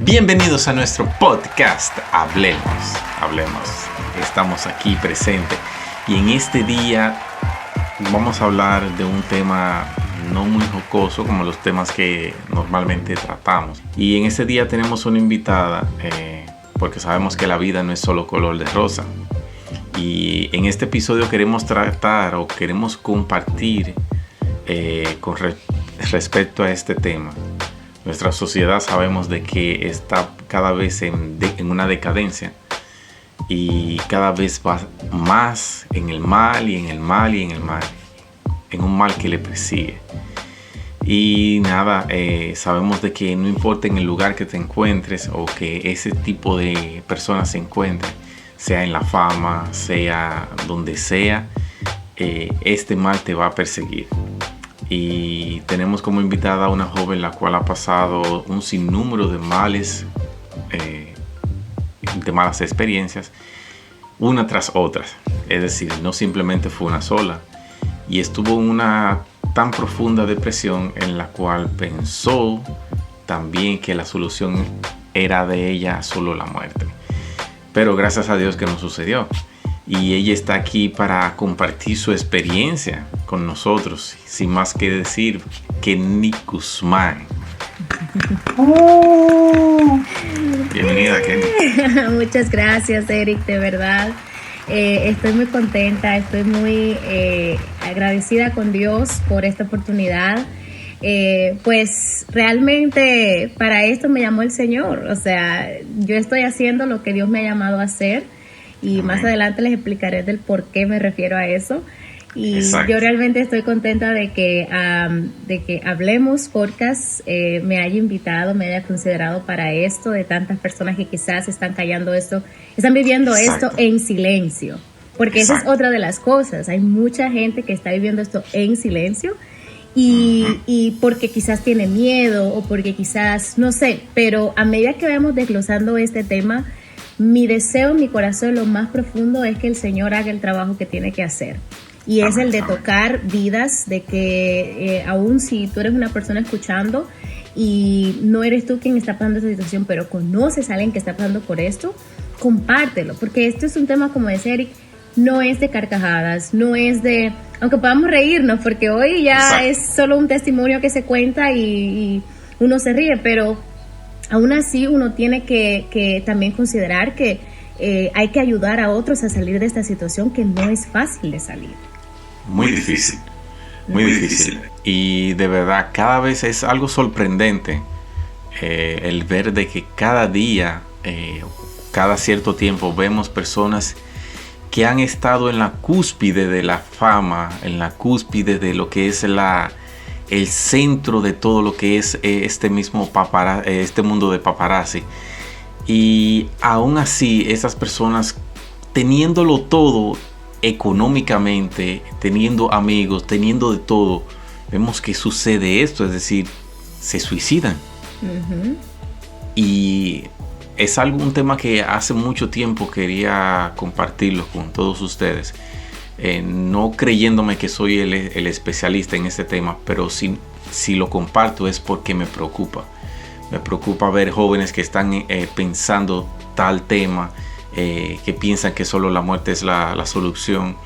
Bienvenidos a nuestro podcast Hablemos. Estamos aquí presentes y en este día vamos a hablar de un tema no muy jocoso como los temas que normalmente tratamos. Y en este día tenemos una invitada porque sabemos que la vida no es solo color de rosa. Y en este episodio queremos tratar o queremos compartir con respecto a este tema. Nuestra sociedad sabemos de que está cada vez en una decadencia y cada vez va más en el mal y en el mal y en el mal, en un mal que le persigue. Y nada, sabemos de que no importa en el lugar que te encuentres o que ese tipo de personas se encuentren, sea en la fama, sea donde sea, este mal te va a perseguir. Y tenemos como invitada a una joven la cual ha pasado un sinnúmero de males, de malas experiencias, una tras otra. Es decir, no simplemente fue una sola. Y estuvo en una tan profunda depresión en la cual pensó también que la solución era de ella solo la muerte. Pero gracias a Dios que no sucedió. Y ella está aquí para compartir su experiencia con nosotros. Sin más que decir, Kenny Guzmán. Bienvenida, Kenny. Muchas gracias, Eric, de verdad. Estoy muy contenta, estoy muy agradecida con Dios por esta oportunidad. Pues realmente para esto me llamó el Señor. O sea, yo estoy haciendo lo que Dios me ha llamado a hacer. Y más adelante les explicaré del por qué me refiero a eso. Y exacto. Yo realmente estoy contenta de que Hablemos Podcast me haya invitado, me haya considerado para esto, de tantas personas que quizás están callando esto, están viviendo exacto. Esto en silencio. Porque exacto. Esa es otra de las cosas. Hay mucha gente que está viviendo esto en silencio y porque quizás tiene miedo o porque quizás, no sé, pero a medida que vamos desglosando este tema, mi deseo en mi corazón, lo más profundo, es que el Señor haga el trabajo que tiene que hacer. Y es el de tocar vidas, de que aún si tú eres una persona escuchando y no eres tú quien está pasando esa situación, pero conoces a alguien que está pasando por esto, compártelo. Porque esto es un tema, como decía Eric, no es de carcajadas, no es de... Aunque podamos reírnos, porque hoy ya exacto. Es solo un testimonio que se cuenta y uno se ríe, pero... Aún así, uno tiene que también considerar que hay que ayudar a otros a salir de esta situación que no es fácil de salir. Muy difícil, muy difícil. Y de verdad, cada vez es algo sorprendente el ver de que cada día, cada cierto tiempo, vemos personas que han estado en la cúspide de la fama, en la cúspide de lo que es el centro de todo lo que es este mundo de paparazzi, y aún así esas personas, teniéndolo todo económicamente, teniendo amigos, teniendo de todo, vemos que sucede esto, es decir, se suicidan. Uh-huh. Y es un tema que hace mucho tiempo quería compartirlo con todos ustedes. No creyéndome que soy el especialista en este tema, pero si lo comparto es porque me preocupa. Me preocupa ver jóvenes que están pensando tal tema, que piensan que solo la muerte es la solución.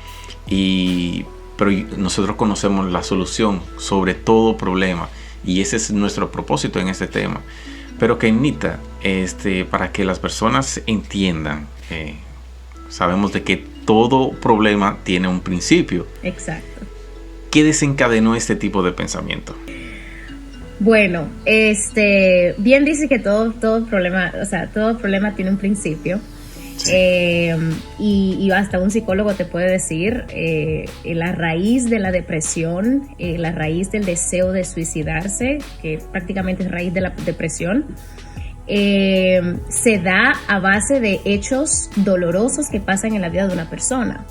Pero nosotros conocemos la solución sobre todo problema, y ese es nuestro propósito en este tema. Pero Kenita, para que las personas entiendan, sabemos de que todo problema tiene un principio. Exacto. ¿Qué desencadenó este tipo de pensamiento? Bueno, bien dice que todo problema tiene un principio. Sí. Y hasta un psicólogo te puede decir la raíz de la depresión, la raíz del deseo de suicidarse, que prácticamente es raíz de la depresión. Se da a base de hechos dolorosos que pasan en la vida de una persona.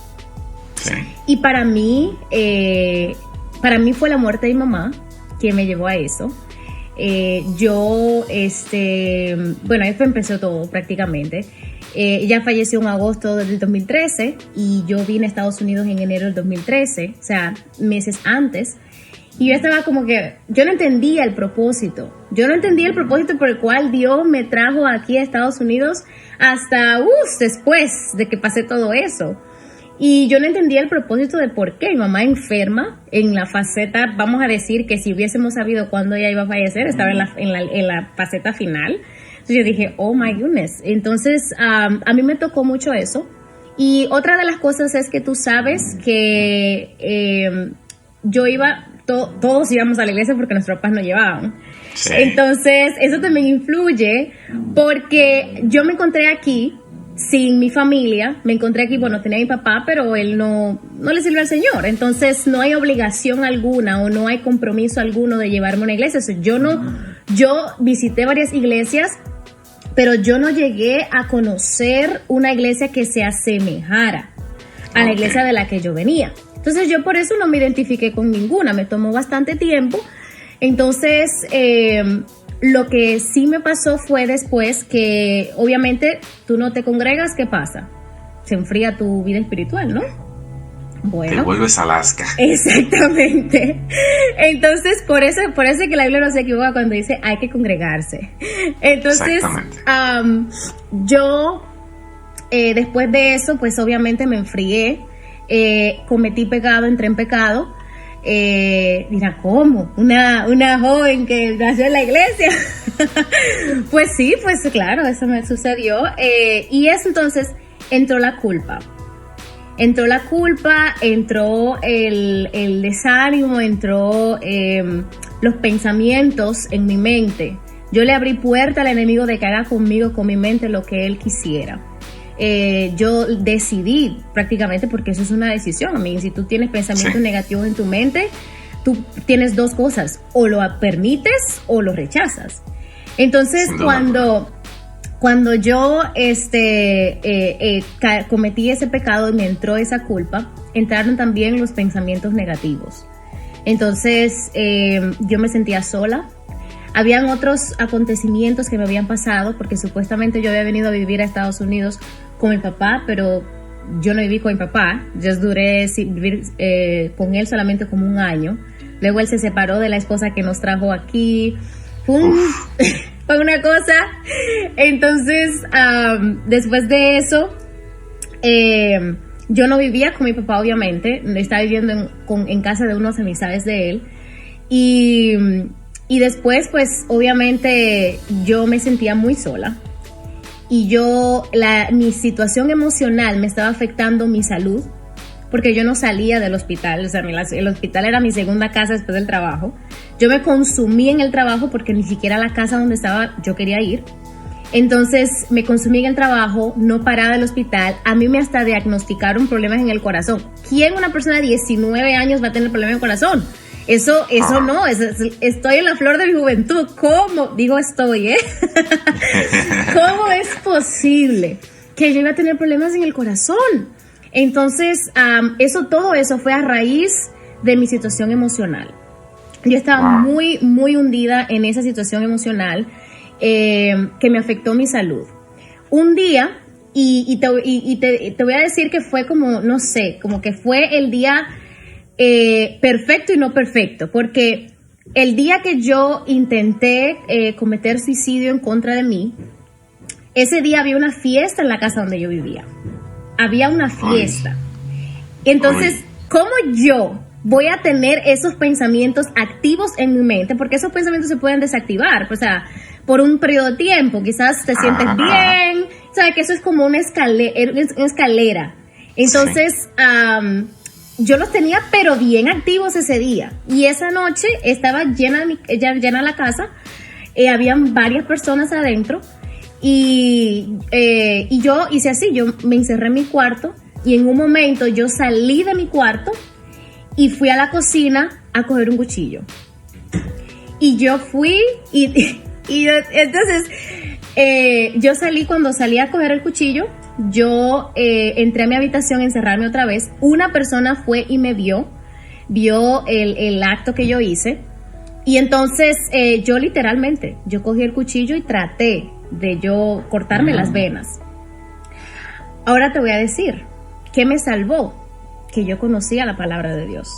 Sí. Y para mí fue la muerte de mi mamá que me llevó a eso. Ahí empezó todo prácticamente. Ella falleció en agosto del 2013 y yo vine a Estados Unidos en enero del 2013, o sea, meses antes. Y yo estaba como que, yo no entendía el propósito. Yo no entendía el propósito por el cual Dios me trajo aquí a Estados Unidos hasta después de que pasé todo eso. Y yo no entendía el propósito de por qué mi mamá enferma en la faceta, vamos a decir que si hubiésemos sabido cuándo ella iba a fallecer, estaba en la faceta final. Entonces yo dije, oh my goodness. Entonces a mí me tocó mucho eso. Y otra de las cosas es que tú sabes que yo iba, todos íbamos a la iglesia porque nuestros papás nos llevaban. Sí. Entonces eso también influye porque yo me encontré aquí sin mi familia, me encontré aquí, bueno, tenía a mi papá, pero él no le sirve al Señor, entonces no hay obligación alguna o no hay compromiso alguno de llevarme a una iglesia. Yo visité varias iglesias, pero yo no llegué a conocer una iglesia que se asemejara a la iglesia de la que yo venía. Entonces yo por eso no me identifiqué con ninguna, me tomó bastante tiempo. Entonces lo que sí me pasó fue después que obviamente tú no te congregas, ¿qué pasa? Se enfría tu vida espiritual, ¿no? Bueno, te vuelves Alaska. Exactamente. Entonces, por eso que la Biblia no se equivoca cuando dice hay que congregarse. Entonces, yo después de eso, pues obviamente me enfrié, cometí pecado, entré en pecado. Dirá, ¿cómo? Una joven que nació en la iglesia. Pues sí, pues claro, eso me sucedió. Y eso entonces entró la culpa. Entró el desánimo, entró los pensamientos en mi mente. Yo le abrí puerta al enemigo de que haga conmigo, con mi mente, lo que él quisiera. Yo decidí prácticamente, porque eso es una decisión. A mí, si tú tienes pensamientos negativos en tu mente, tú tienes dos cosas: o lo permites o lo rechazas. Entonces, cuando yo cometí ese pecado y me entró esa culpa, entraron también los pensamientos negativos. Entonces yo me sentía sola. Habían otros acontecimientos que me habían pasado, porque supuestamente yo había venido a vivir a Estados Unidos con mi papá, pero yo no viví con mi papá. Yo duré vivir con él solamente como un año. Luego él se separó de la esposa que nos trajo aquí. Fue una cosa. Entonces, después de eso, yo no vivía con mi papá, obviamente. Estaba viviendo en casa de unos amistades de él. Y después, pues, obviamente, yo me sentía muy sola. Y mi situación emocional me estaba afectando mi salud, porque yo no salía del hospital. O sea, el hospital era mi segunda casa después del trabajo. Yo me consumí en el trabajo porque ni siquiera la casa donde estaba yo quería ir. Entonces me consumí en el trabajo, no paraba del hospital. A mí me hasta diagnosticaron problemas en el corazón. ¿Quién, una persona de 19 años, va a tener problemas en el corazón? Eso no, estoy en la flor de mi juventud. ¿Cómo? Digo estoy, ¿Cómo es posible que yo iba a tener problemas en el corazón? Entonces, todo eso fue a raíz de mi situación emocional. Yo estaba muy, muy hundida en esa situación emocional que me afectó mi salud. Un día, y te voy a decir que fue como, no sé, como que fue el día perfecto y no perfecto, porque el día que yo intenté cometer suicidio en contra de mí, ese día había una fiesta en la casa donde yo vivía. Había una fiesta. Entonces, ¿cómo yo voy a tener esos pensamientos activos en mi mente? Porque esos pensamientos se pueden desactivar, o sea, por un periodo de tiempo. Quizás te sientes bien, sabes que eso es como una escalera. Entonces, yo los tenía pero bien activos ese día. Y esa noche estaba llena la casa, habían varias personas adentro. Y yo hice así, yo me encerré en mi cuarto y en un momento yo salí de mi cuarto y fui a la cocina a coger un cuchillo. Y yo fui y entonces yo cuando salí a coger el cuchillo, yo entré a mi habitación a encerrarme otra vez. Una persona fue y me vio el acto que yo hice. Y entonces yo cogí el cuchillo y traté de yo cortarme las venas. Ahora te voy a decir, ¿qué me salvó? Que yo conocía la palabra de Dios.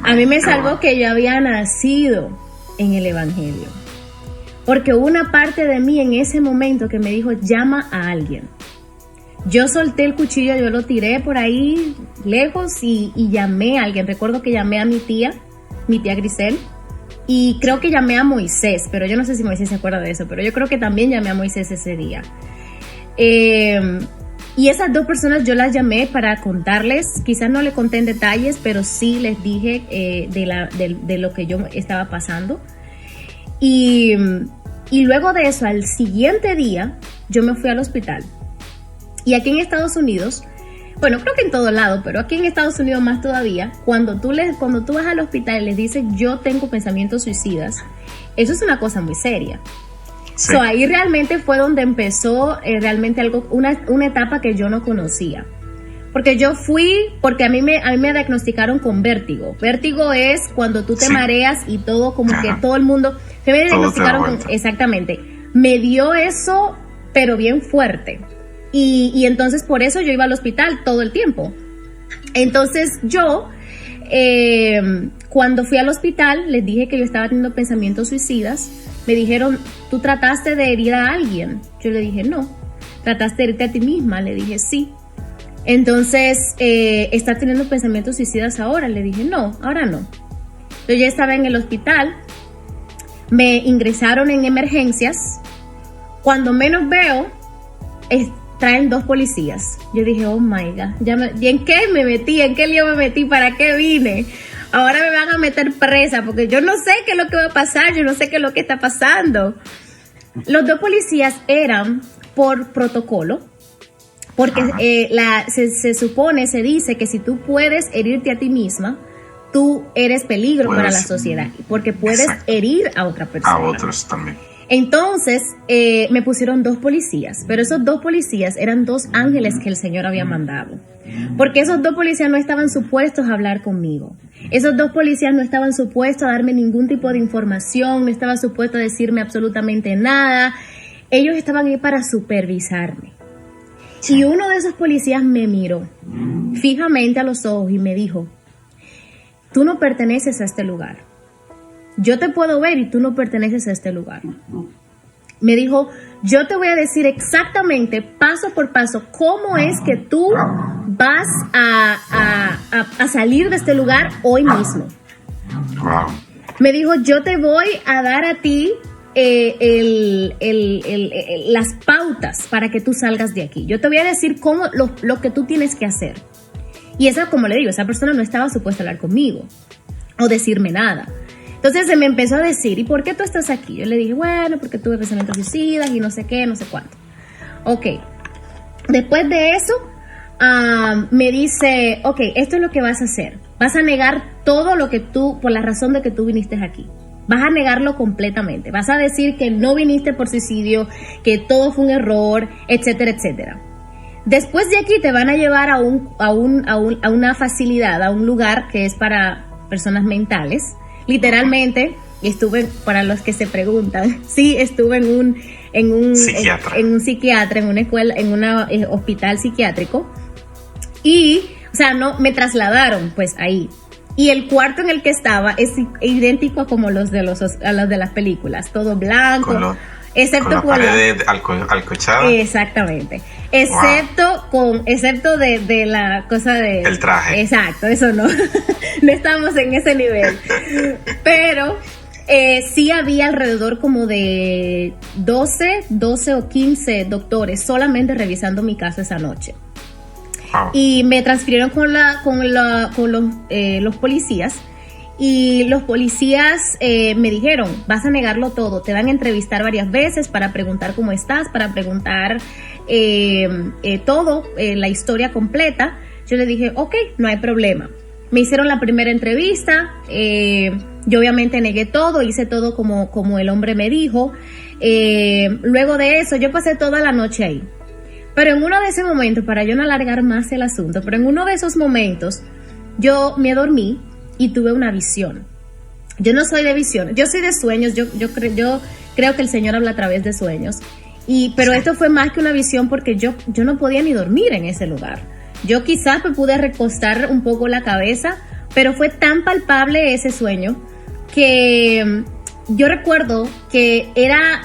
A mí me salvó que yo había nacido en el Evangelio. Porque hubo una parte de mí en ese momento que me dijo, llama a alguien. Yo solté el cuchillo, yo lo tiré por ahí lejos y llamé a alguien. Recuerdo que llamé a mi tía Grisel, y creo que llamé a Moisés, pero yo no sé si Moisés se acuerda de eso, pero yo creo que también llamé a Moisés ese día. Y esas dos personas yo las llamé para contarles, quizás no le conté en detalles, pero sí les dije de lo que yo estaba pasando. Y luego de eso, al siguiente día, yo me fui al hospital. Y aquí en Estados Unidos, bueno, creo que en todo lado, pero aquí en Estados Unidos más todavía, cuando tú vas al hospital y les dices, yo tengo pensamientos suicidas, eso es una cosa muy seria. Sí. So, ahí realmente fue donde empezó realmente una etapa que yo no conocía. Porque yo fui, porque a mí me diagnosticaron con vértigo. Vértigo es cuando tú te mareas y todo, como que todo el mundo, se me diagnosticaron exactamente. Me dio eso, pero bien fuerte. Y entonces por eso yo iba al hospital todo el tiempo. Entonces yo, cuando fui al hospital, les dije que yo estaba teniendo pensamientos suicidas. Me dijeron, ¿tú trataste de herir a alguien? Yo le dije, no. ¿Trataste de herirte a ti misma? Le dije, sí. Entonces, ¿estás teniendo pensamientos suicidas ahora? Le dije, no, ahora no. Yo ya estaba en el hospital. Me ingresaron en emergencias. Cuando menos veo, traen 2 policías. Yo dije, oh my God, ¿y en qué me metí? ¿En qué lío me metí? ¿Para qué vine? Ahora me van a meter presa porque yo no sé qué es lo que va a pasar, yo no sé qué es lo que está pasando. Los 2 policías eran por protocolo, porque se supone, se dice que si tú puedes herirte a ti misma, tú eres peligro para la sociedad, porque puedes herir a otra persona. A otros también. Entonces me pusieron 2 policías, pero esos 2 policías eran 2 ángeles que el Señor había mandado. Porque esos 2 policías no estaban supuestos a hablar conmigo. Esos 2 policías no estaban supuestos a darme ningún tipo de información, no estaban supuestos a decirme absolutamente nada. Ellos estaban ahí para supervisarme. Y uno de esos policías me miró fijamente a los ojos y me dijo, tú no perteneces a este lugar. Yo te puedo ver y tú no perteneces a este lugar. Me dijo, yo te voy a decir exactamente, paso por paso, cómo es que tú vas a salir de este lugar hoy mismo. Wow. Me dijo, yo te voy a dar a ti las pautas para que tú salgas de aquí. Yo te voy a decir cómo lo que tú tienes que hacer. Y esa, como le digo, esa persona no estaba supuesta a hablar conmigo o decirme nada. Entonces se me empezó a decir, ¿y por qué tú estás aquí? Yo le dije, bueno, porque tuve pensamientos suicidas y no sé qué, no sé cuánto. Ok. Después de eso, me dice, ok, esto es lo que vas a hacer. Vas a negar todo lo que tú, por la razón de que tú viniste aquí. Vas a negarlo completamente. Vas a decir que no viniste por suicidio, que todo fue un error, etcétera, etcétera. Después de aquí te van a llevar a una facilidad, a un lugar que es para personas mentales. Literalmente, estuve, para los que se preguntan, sí, estuve en un psiquiatra, en una escuela, en un hospital psiquiátrico. Y, o sea, no, me trasladaron pues ahí. Y el cuarto en el que estaba es idéntico a como los de las películas, todo blanco, excepto con la pared alcochada. Exactamente. Excepto de la cosa de el traje. Exacto, eso no. No estamos en ese nivel. Pero sí había alrededor como de 12 o 15 doctores solamente revisando mi caso esa noche. Wow. Y me transfirieron con los policías. Y los policías me dijeron, vas a negarlo todo, te van a entrevistar varias veces para preguntar cómo estás, para preguntar todo, la historia completa. Yo le dije, ok, no hay problema. Me hicieron la primera entrevista, yo obviamente negué todo, hice todo como el hombre me dijo. Luego de eso, yo pasé toda la noche ahí. Pero en uno de esos momentos, para yo no alargar más el asunto, pero en uno de esos momentos, yo me dormí y tuve una visión. Yo no soy de visiones, yo soy de sueños, yo creo que el Señor habla a través de sueños. Pero esto fue más que una visión porque yo no podía ni dormir en ese lugar. Yo quizás me pude recostar un poco la cabeza, pero fue tan palpable ese sueño que yo recuerdo que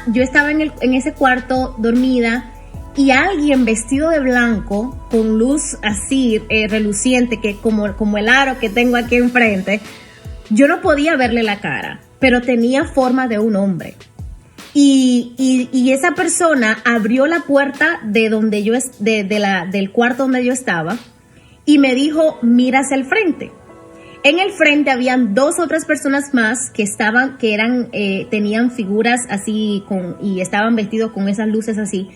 yo estaba en ese cuarto dormida y alguien vestido de blanco con luz así reluciente, que como el aro que tengo aquí enfrente, yo no podía verle la cara, pero tenía forma de un hombre. Y esa persona abrió la puerta de donde del cuarto donde yo estaba y me dijo, mira hacia el frente. En el frente habían 2 otras personas más que tenían figuras así y estaban vestidos con esas luces así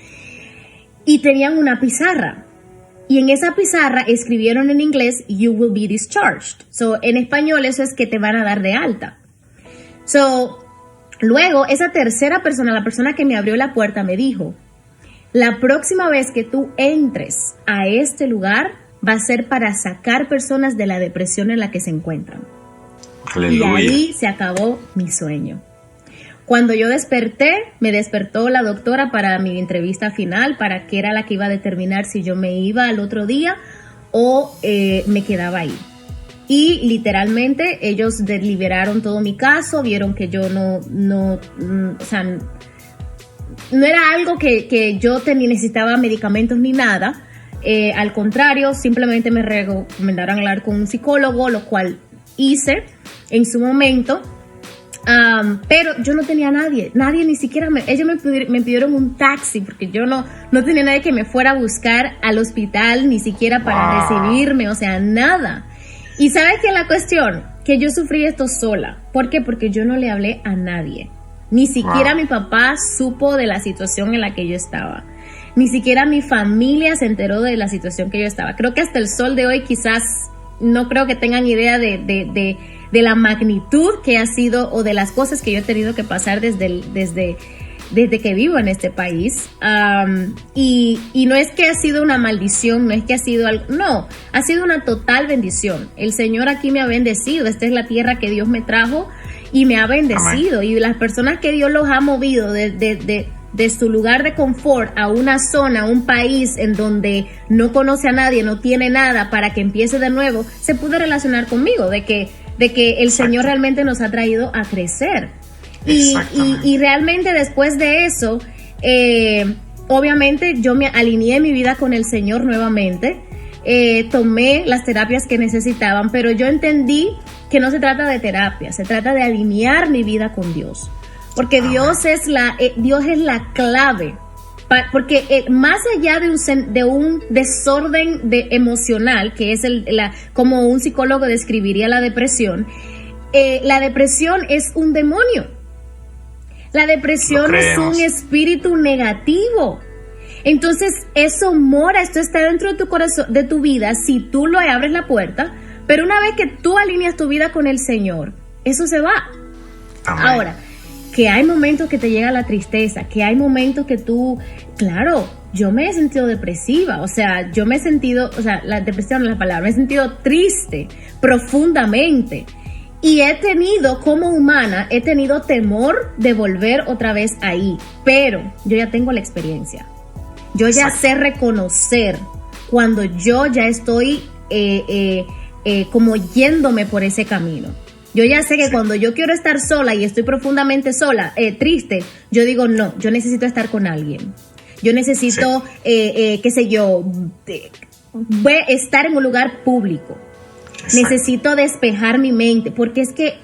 y tenían una pizarra. Y en esa pizarra escribieron en inglés, you will be discharged. So, en español eso es que te van a dar de alta. So, luego esa tercera persona, la persona que me abrió la puerta, me dijo, la próxima vez que tú entres a este lugar va a ser para sacar personas de la depresión en la que se encuentran. Aleluya. Y ahí se acabó mi sueño. Cuando yo desperté, me despertó la doctora para mi entrevista final, para que era la que iba a determinar si yo me iba al otro día o me quedaba ahí. Y literalmente ellos deliberaron todo mi caso, vieron que yo no era algo que yo necesitaba medicamentos ni nada. Al contrario, simplemente me recomendaron hablar con un psicólogo, lo cual hice en su momento. Pero yo no tenía nadie ni siquiera ellos me pidieron un taxi porque yo no tenía nadie que me fuera a buscar al hospital, ni siquiera para recibirme, o sea, nada. Y ¿sabes qué es la cuestión? Que yo sufrí esto sola. ¿Por qué? Porque yo no le hablé a nadie. Ni siquiera mi papá supo de la situación en la que yo estaba. Ni siquiera mi familia se enteró de la situación que yo estaba. Creo que hasta el sol de hoy quizás no creo que tengan idea de la magnitud que ha sido o de las cosas que yo he tenido que pasar desde que vivo en este país. Y no es que ha sido una maldición, no es que ha sido algo, no, ha sido una total bendición. El Señor aquí me ha bendecido, esta es la tierra que Dios me trajo y me ha bendecido. Amén. Y las personas que Dios los ha movido de su lugar de confort a una zona, a un país en donde no conoce a nadie, no tiene nada, para que empiece de nuevo, se pudo relacionar conmigo, de que el Señor realmente nos ha traído a crecer. Y realmente después de eso, obviamente yo me alineé mi vida con el Señor nuevamente, tomé las terapias que necesitaban, pero yo entendí que no se trata de terapia, se trata de alinear mi vida con Dios. Porque Dios es la clave, porque más allá de un desorden emocional, que es como un psicólogo describiría la depresión es un demonio. La depresión es un espíritu negativo. Entonces eso mora, esto está dentro de tu corazón, de tu vida, si tú le abres la puerta, pero una vez que tú alineas tu vida con el Señor, eso se va. Amén. Ahora, que hay momentos que te llega la tristeza, que hay momentos que claro, yo me he sentido depresiva, o sea, la depresión no es la palabra, me he sentido triste profundamente y como humana, he tenido temor de volver otra vez ahí, pero yo ya tengo la experiencia, yo ya sé reconocer cuando yo ya estoy como yéndome por ese camino. Yo ya sé que cuando yo quiero estar sola y estoy profundamente sola, triste, yo digo no, yo necesito estar con alguien. Yo necesito, estar en un lugar público. Exacto. Necesito despejar mi mente, porque es que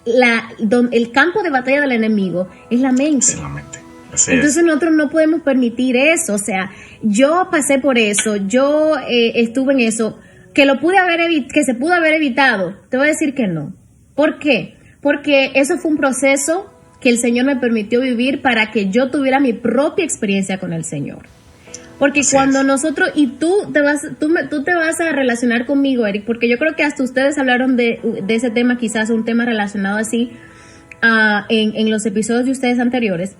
el campo de batalla del enemigo es la mente. Sí, la mente. Entonces nosotros no podemos permitir eso. O sea, yo pasé por eso, yo estuve en eso, que se pudo haber evitado. Te voy a decir que no. ¿Por qué? Porque eso fue un proceso que el Señor me permitió vivir para que yo tuviera mi propia experiencia con el Señor. Porque cuando nosotros, y tú te vas a relacionar conmigo, Eric, porque yo creo que hasta ustedes hablaron de ese tema, quizás un tema relacionado así en los episodios de ustedes anteriores.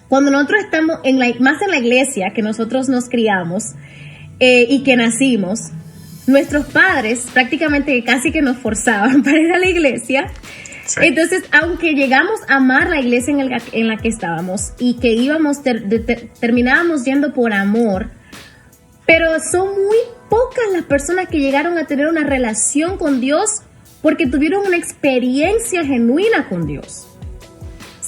Cuando nosotros estamos más en la iglesia que nosotros nos criamos y que nacimos, nuestros padres prácticamente casi que nos forzaban para ir a la iglesia. Sí. Entonces, aunque llegamos a amar la iglesia en la que estábamos y que terminábamos yendo por amor, pero son muy pocas las personas que llegaron a tener una relación con Dios porque tuvieron una experiencia genuina con Dios.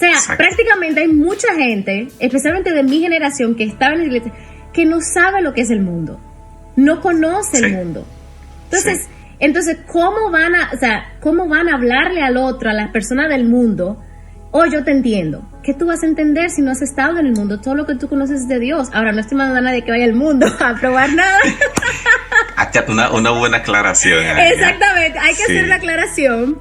sea, Exacto. prácticamente hay mucha gente, especialmente de mi generación, que estaba en la iglesia, que no sabe lo que es el mundo, no conoce el Sí. mundo. Entonces, ¿cómo van a hablarle al otro, a las personas del mundo? Oh, yo te entiendo. ¿Qué tú vas a entender si no has estado en el mundo? Todo lo que tú conoces de Dios. Ahora, no estoy mandando a nadie que vaya al mundo a probar nada. Una buena aclaración. Exactamente, hay que Sí. hacer la aclaración.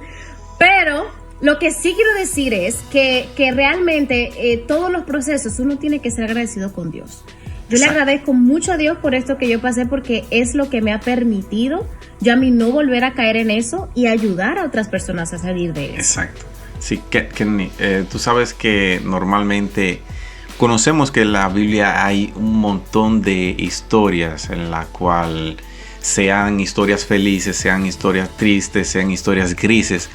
Pero lo que sí quiero decir es que realmente todos los procesos uno tiene que ser agradecido con Dios. Yo le Exacto. agradezco mucho a Dios por esto que yo pasé, porque es lo que me ha permitido yo a mí no volver a caer en eso y ayudar a otras personas a salir de eso. Exacto. Sí, Kenny, tú sabes que normalmente conocemos que en la Biblia hay un montón de historias en la cual sean historias felices, sean historias tristes, sean historias grises.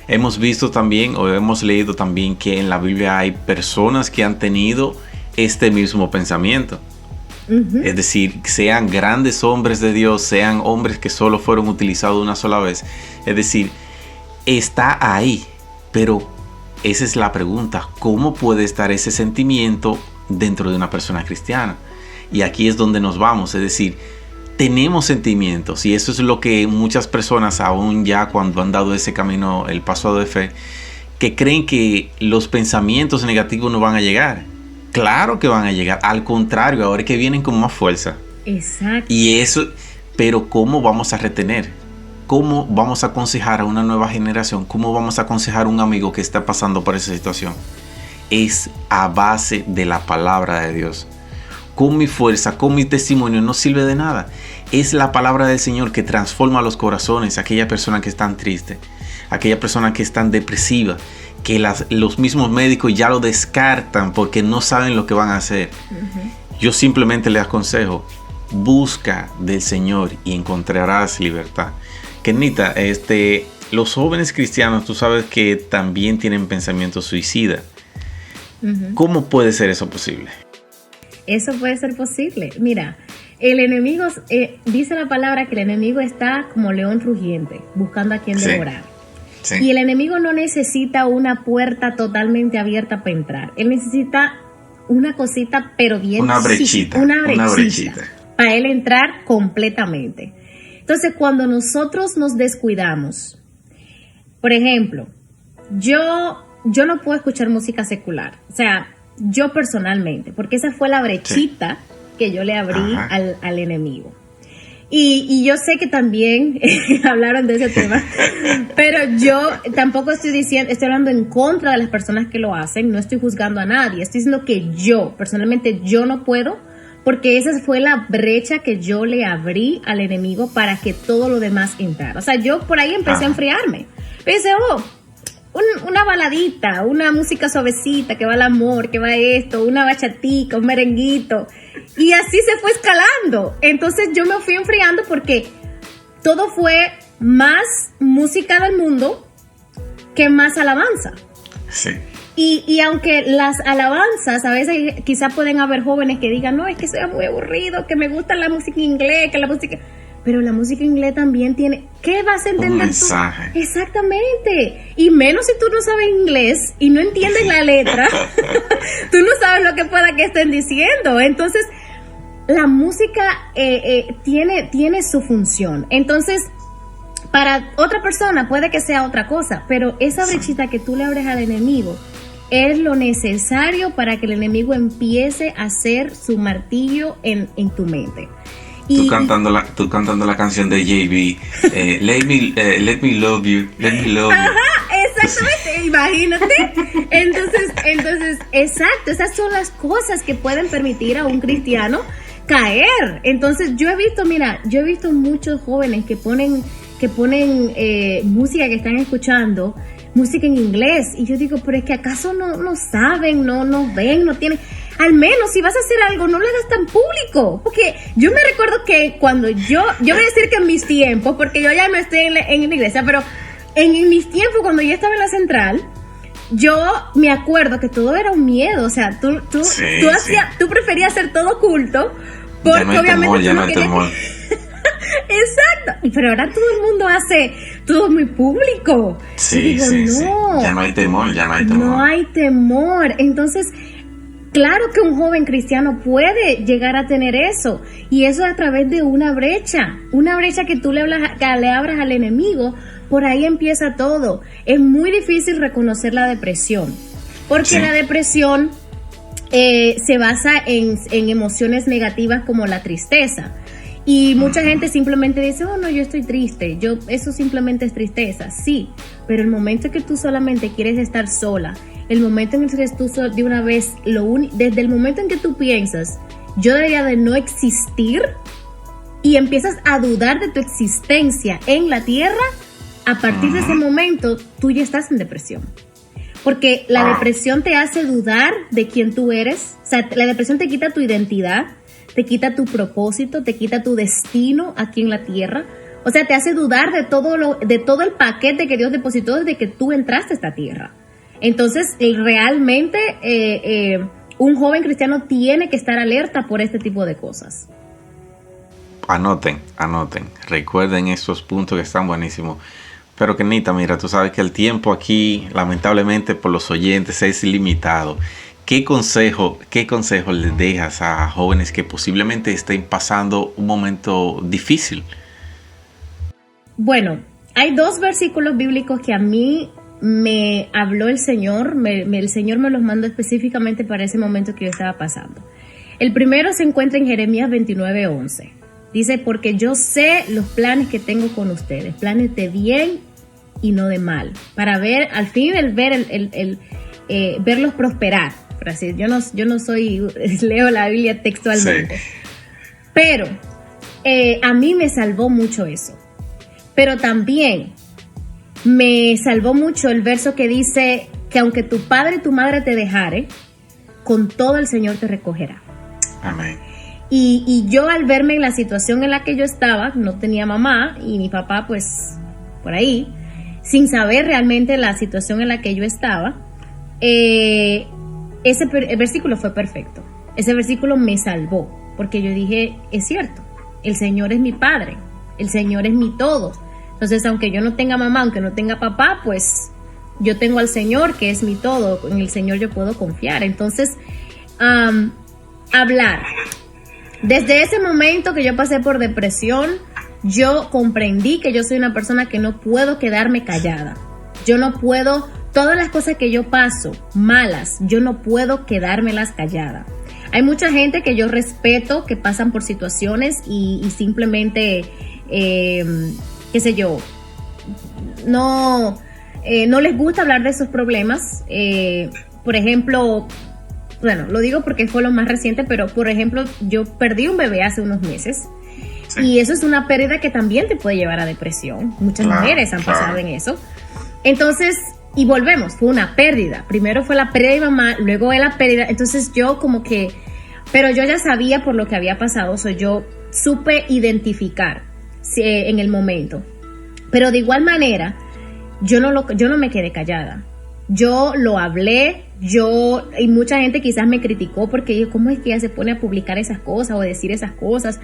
Hemos visto también o hemos leído también que en la Biblia hay personas que han tenido este mismo pensamiento. Ujú. Es decir, sean grandes hombres de Dios, sean hombres que solo fueron utilizados una sola vez. Es decir, está ahí, pero esa es la pregunta. ¿Cómo puede estar ese sentimiento dentro de una persona cristiana? Y aquí es donde nos vamos. Es decir, tenemos sentimientos, y eso es lo que muchas personas, aún ya cuando han dado ese camino, el paso de fe, que creen que los pensamientos negativos no van a llegar. Claro que van a llegar, al contrario, ahora es que vienen con más fuerza. Exacto. Y eso, pero ¿cómo vamos a retener? ¿Cómo vamos a aconsejar a una nueva generación? ¿Cómo vamos a aconsejar a un amigo que está pasando por esa situación? Es a base de la palabra de Dios. Con mi fuerza, con mi testimonio no sirve de nada. Es la palabra del Señor que transforma los corazones. Aquella persona que están triste, aquella persona que están depresiva, que los mismos médicos ya lo descartan porque no saben lo que van a hacer. Ujú. Yo simplemente le aconsejo, busca del Señor y encontrarás libertad. Kenita, los jóvenes cristianos, tú sabes que también tienen pensamientos suicidas. Ujú. ¿Cómo puede ser eso posible? Eso puede ser posible. Mira, el enemigo, dice la palabra que el enemigo está como león rugiente, buscando a quien Sí. devorar. Sí. Y el enemigo no necesita una puerta totalmente abierta para entrar. Él necesita una cosita, pero bien Una chiquita, brechita, una una brechita, brechita. para él entrar completamente. Entonces, cuando nosotros nos descuidamos, por ejemplo, yo no puedo escuchar música secular. O sea, yo personalmente, porque esa fue la brechita que yo le abrí Ajá. al enemigo. Y yo sé que también hablaron de ese tema, pero yo tampoco estoy hablando en contra de las personas que lo hacen, no estoy juzgando a nadie, estoy diciendo que yo, personalmente, yo no puedo, porque esa fue la brecha que yo le abrí al enemigo para que todo lo demás entrara. O sea, yo por ahí empecé a enfriarme. Pensé, una baladita, una música suavecita, que va al amor, que va esto, una bachatica, un merenguito. Y así se fue escalando. Entonces yo me fui enfriando porque todo fue más música del mundo que más alabanza. Sí. Y aunque las alabanzas, a veces quizás pueden haber jóvenes que digan, no, es que soy muy aburrido, que me gusta la música en inglés, que la música... Pero la música en inglés también tiene... ¿Qué vas a entender Un tú? mensaje. Exactamente. Y menos si tú no sabes inglés y no entiendes la letra, tú no sabes lo que pueda que estén diciendo. Entonces, la música tiene su función. Entonces, para otra persona puede que sea otra cosa, pero esa brechita que tú le abres al enemigo es lo necesario para que el enemigo empiece a hacer su martillo en tu mente. Tú cantando la canción de JB, let me love you, let me love you. Ajá, exactamente, imagínate. Entonces, exacto, esas son las cosas que pueden permitir a un cristiano caer. Entonces, yo he visto muchos jóvenes que ponen música que están escuchando, música en inglés, y yo digo, pero es que acaso no saben, no ven, no tienen... Al menos si vas a hacer algo, no lo hagas tan público. Porque yo me recuerdo que cuando yo voy a decir que en mis tiempos, porque yo ya no estoy en la iglesia, pero en mis tiempos, cuando yo estaba en la central, yo me acuerdo que todo era un miedo. O sea, tú preferías hacer todo oculto, porque Ya no hay obviamente temor, tú ya no no hay querías... temor. Exacto. Pero ahora todo el mundo hace todo muy público. Sí, y digo, sí, no, sí. Ya no hay temor, ya no hay temor. no hay temor. Entonces, claro que un joven cristiano puede llegar a tener eso, y eso a través de una brecha que tú le abras al enemigo. Por ahí empieza todo. Es muy difícil reconocer la depresión, porque Sí. la depresión se basa en emociones negativas como la tristeza. Y mucha gente simplemente dice, oh no, yo estoy triste, eso simplemente es tristeza. Sí, pero el momento en que tú solamente quieres estar sola, el momento en el que tú de una vez, desde el momento en que tú piensas, yo debería de no existir, y empiezas a dudar de tu existencia en la tierra, a partir de ese momento tú ya estás en depresión. Porque la depresión te hace dudar de quién tú eres. O sea, la depresión te quita tu identidad, te quita tu propósito, te quita tu destino aquí en la tierra. O sea, te hace dudar de todo el paquete que Dios depositó desde que tú entraste a esta tierra. Entonces, realmente un joven cristiano tiene que estar alerta por este tipo de cosas. Anoten. Recuerden esos puntos que están buenísimos. Pero Kenita, mira, tú sabes que el tiempo aquí, lamentablemente por los oyentes, es ilimitado. ¿Qué consejo les dejas a jóvenes que posiblemente estén pasando un momento difícil? Bueno, hay 2 versículos bíblicos que a mí me habló el Señor. El Señor me los mandó específicamente para ese momento que yo estaba pasando. El primero se encuentra en Jeremías 29:11. Dice, porque yo sé los planes que tengo con ustedes, planes de bien y no de mal, para ver, al fin, verlos prosperar. Por así, yo no soy, leo la Biblia textualmente, sí. Pero a mí me salvó mucho eso. Pero también me salvó mucho el verso que dice que aunque tu padre y tu madre te dejare, con todo el Señor te recogerá. Amén. Y yo, al verme en la situación en la que yo estaba, no tenía mamá y mi papá pues por ahí, sin saber realmente la situación en la que yo estaba, ese versículo fue perfecto. Ese versículo me salvó, porque yo dije, es cierto, el Señor es mi padre, el Señor es mi todo. Entonces, aunque yo no tenga mamá, aunque no tenga papá, pues yo tengo al Señor, que es mi todo. En el Señor yo puedo confiar. Entonces, hablar. Desde ese momento que yo pasé por depresión, yo comprendí que yo soy una persona que no puedo quedarme callada. Yo no puedo, todas las cosas que yo paso malas, yo no puedo quedármelas callada. Hay mucha gente que yo respeto, que pasan por situaciones y simplemente, qué sé yo, no les gusta hablar de esos problemas. Por ejemplo, bueno, lo digo porque fue lo más reciente, pero por ejemplo, yo perdí un bebé hace unos meses. Sí. Y eso es una pérdida que también te puede llevar a depresión. Muchas mujeres han pasado en eso. Entonces, y volvemos, fue una pérdida. Primero fue la pérdida de mamá, luego de la pérdida. Entonces yo como que, pero yo ya sabía por lo que había pasado, yo supe identificar en el momento. Pero de igual manera, yo no me quedé callada. Yo lo hablé, y mucha gente quizás me criticó porque yo, ¿cómo es que ella se pone a publicar esas cosas o decir esas cosas?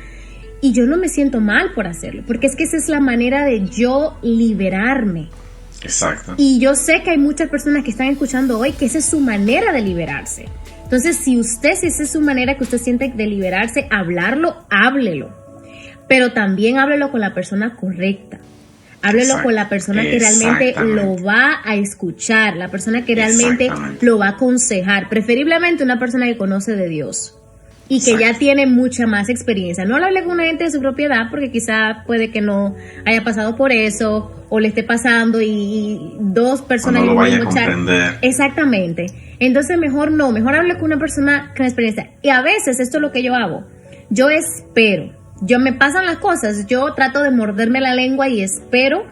Y yo no me siento mal por hacerlo, porque es que esa es la manera de yo liberarme. Exacto. Y yo sé que hay muchas personas que están escuchando hoy que esa es su manera de liberarse. Entonces, si esa es su manera que usted siente de liberarse, háblelo. Pero también háblelo con la persona correcta. Háblelo con la persona que realmente lo va a escuchar, la persona que realmente lo va a aconsejar. Preferiblemente una persona que conoce de Dios y que ya tiene mucha más experiencia. No lo hable con una gente de su propiedad porque quizá puede que no haya pasado por eso o le esté pasando y 2 personas... no lo vaya a comprender. Exactamente. Entonces mejor hable con una persona con experiencia. Y a veces esto es lo que yo hago. Yo espero. Me pasan las cosas, yo trato de morderme la lengua y espero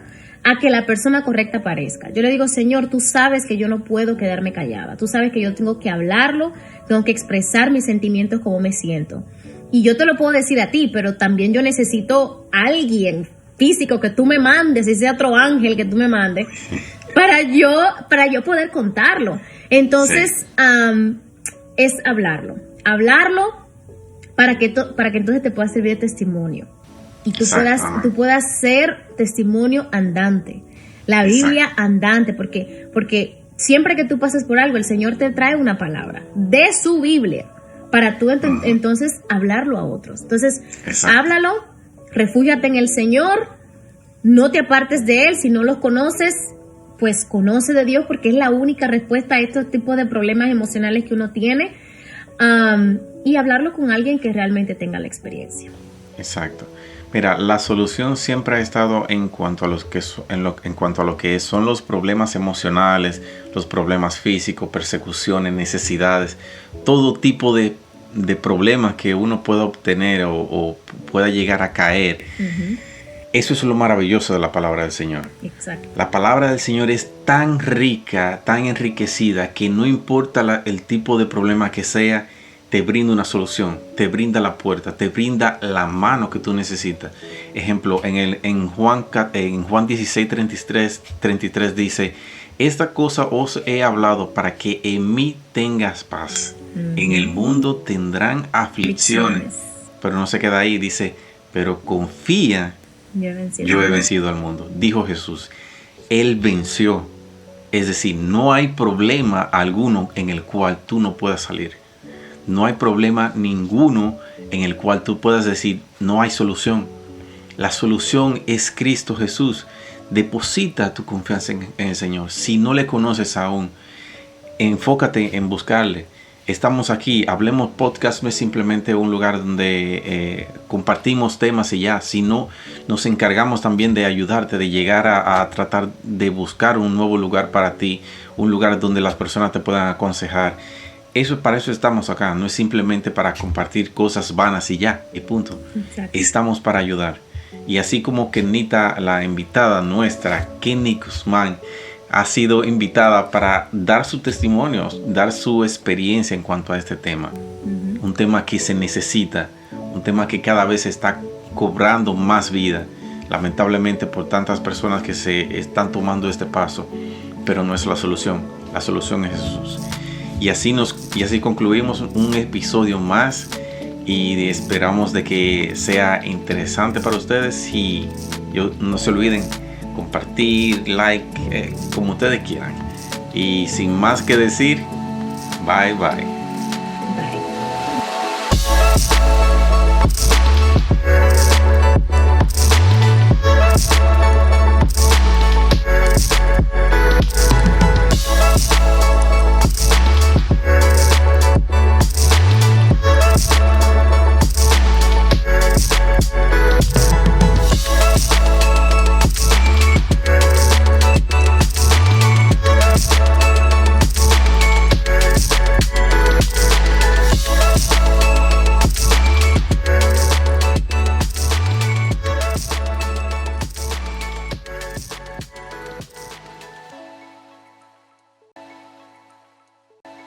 a que la persona correcta aparezca. Yo le digo, Señor, tú sabes que yo no puedo quedarme callada. Tú sabes que yo tengo que hablarlo, tengo que expresar mis sentimientos como me siento. Y yo te lo puedo decir a ti, pero también yo necesito a alguien físico que tú me mandes, si sea otro ángel que tú me mandes, para yo poder contarlo. Entonces, es hablarlo. Para que entonces te pueda servir de testimonio. y tú puedas ser testimonio andante, la Biblia andante, porque siempre que tú pases por algo, el Señor te trae una palabra de su Biblia para tú entonces hablarlo a otros. Entonces, háblalo, refúgiate en el Señor, no te apartes de Él. Si no los conoces, pues conoce de Dios, porque es la única respuesta a estos tipos de problemas emocionales que uno tiene, y hablarlo con alguien que realmente tenga la experiencia. Exacto. Mira, la solución siempre ha estado en cuanto a lo que son los problemas emocionales, los problemas físicos, persecuciones, necesidades, todo tipo de problemas que uno pueda obtener o pueda llegar a caer. Uh-huh. Eso es lo maravilloso de la palabra del Señor. Exacto. La palabra del Señor es tan rica, tan enriquecida, que no importa el tipo de problema que sea, te brinda una solución, te brinda la puerta, te brinda la mano que tú necesitas. Ejemplo, en Juan 16, 33 dice: esta cosa os he hablado para que en mí tengas paz. Uh-huh. En el mundo tendrán aflicciones. Pero no se queda ahí, dice: pero confía, yo he vencido al mundo. Dijo Jesús, Él venció. Es decir, no hay problema alguno en el cual tú no puedas salir. No hay problema ninguno en el cual tú puedas decir, no hay solución. La solución es Cristo Jesús. Deposita tu confianza en el Señor. Si no le conoces aún, enfócate en buscarle. Estamos aquí, Hablemos Podcast no es simplemente un lugar donde compartimos temas y ya, sino nos encargamos también de ayudarte, de llegar a tratar de buscar un nuevo lugar para ti, un lugar donde las personas te puedan aconsejar. Para eso estamos acá, no es simplemente para compartir cosas vanas y ya, y punto. Exacto. Estamos para ayudar. Y así como Kenita, la invitada nuestra, Kenny Guzmán, ha sido invitada para dar su testimonio, dar su experiencia en cuanto a este tema. Uh-huh. Un tema que se necesita, un tema que cada vez está cobrando más vida, lamentablemente por tantas personas que se están tomando este paso, pero no es la solución es Jesús. Y así concluimos un episodio más y esperamos de que sea interesante para ustedes. Y no se olviden compartir, like, como ustedes quieran. Y sin más que decir, bye bye. Bye.